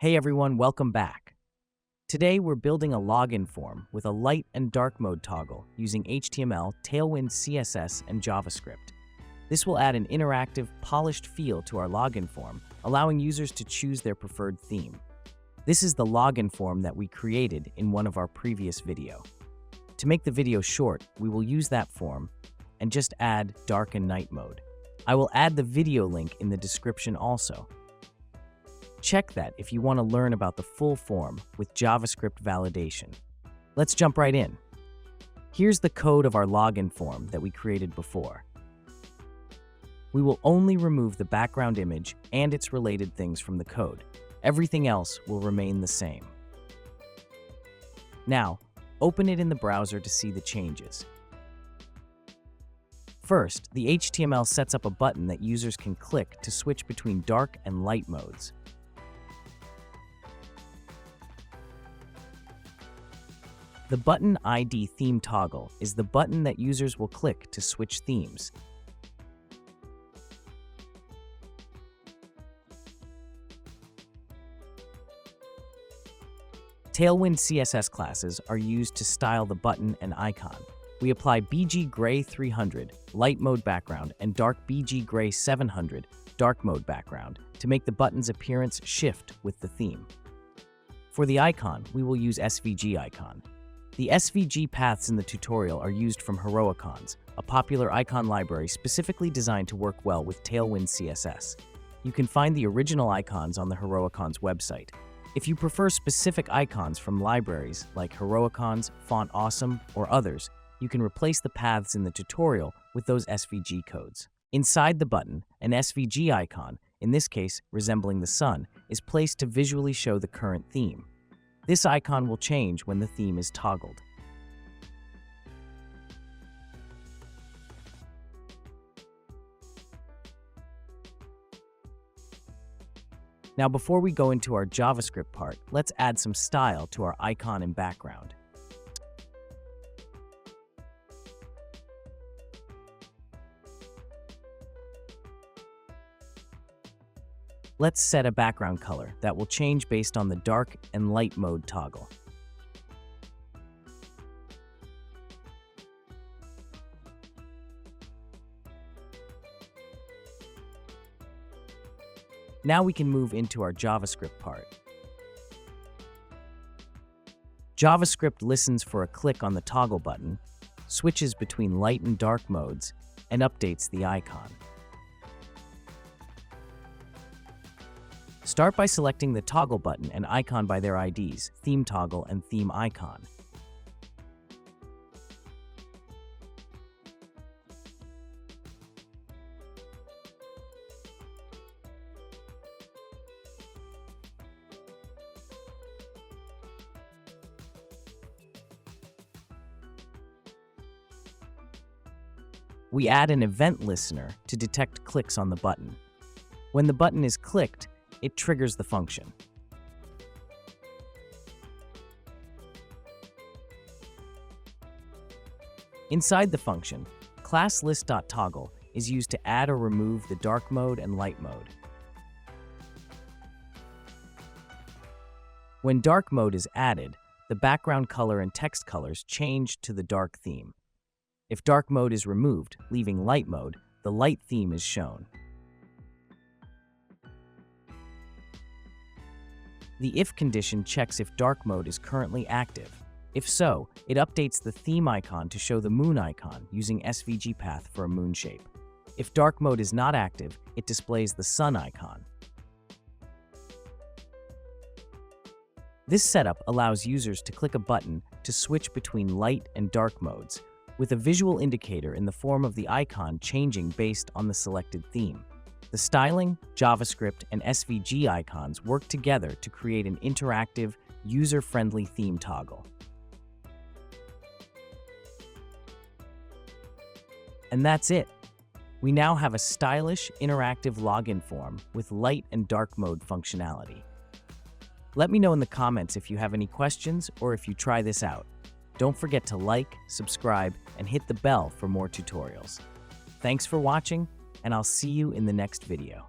Hey everyone, welcome back. Today we're building a login form with a light and dark mode toggle using HTML, Tailwind CSS, and JavaScript. This will add an interactive, polished feel to our login form, allowing users to choose their preferred theme. This is the login form that we created in one of our previous videos. To make the video short, we will use that form and just add dark and night mode. I will add the video link in the description also. Check that if you want to learn about the full form with JavaScript validation. Let's jump right in. Here's the code of our login form that we created before. We will only remove the background image and its related things from the code. Everything else will remain the same. Now, open it in the browser to see the changes. First, the HTML sets up a button that users can click to switch between dark and light modes. The button ID theme toggle is the button that users will click to switch themes. Tailwind CSS classes are used to style the button and icon. We apply BG Gray 300 light mode background and dark BG Gray 700 dark mode background to make the button's appearance shift with the theme. For the icon, we will use SVG icon. The SVG paths in the tutorial are used from Heroicons, a popular icon library specifically designed to work well with Tailwind CSS. You can find the original icons on the Heroicons website. If you prefer specific icons from libraries like Heroicons, Font Awesome, or others, you can replace the paths in the tutorial with those SVG codes. Inside the button, an SVG icon, in this case resembling the sun, is placed to visually show the current theme. This icon will change when the theme is toggled. Now, before we go into our JavaScript part, let's add some style to our icon and background. Let's set a background color that will change based on the dark and light mode toggle. Now we can move into our JavaScript part. JavaScript listens for a click on the toggle button, switches between light and dark modes, and updates the icon. Start by selecting the toggle button and icon by their IDs, theme toggle and theme icon. We add an event listener to detect clicks on the button. When the button is clicked, it triggers the function. Inside the function, class list.toggle is used to add or remove the dark mode and light mode. When dark mode is added, the background color and text colors change to the dark theme. If dark mode is removed, leaving light mode, the light theme is shown. The if condition checks if dark mode is currently active. If so, it updates the theme icon to show the moon icon using SVG path for a moon shape. If dark mode is not active, it displays the sun icon. This setup allows users to click a button to switch between light and dark modes, with a visual indicator in the form of the icon changing based on the selected theme. The styling, JavaScript, and SVG icons work together to create an interactive, user-friendly theme toggle. And that's it. We now have a stylish, interactive login form with light and dark mode functionality. Let me know in the comments if you have any questions or if you try this out. Don't forget to like, subscribe, and hit the bell for more tutorials. Thanks for watching, and I'll see you in the next video.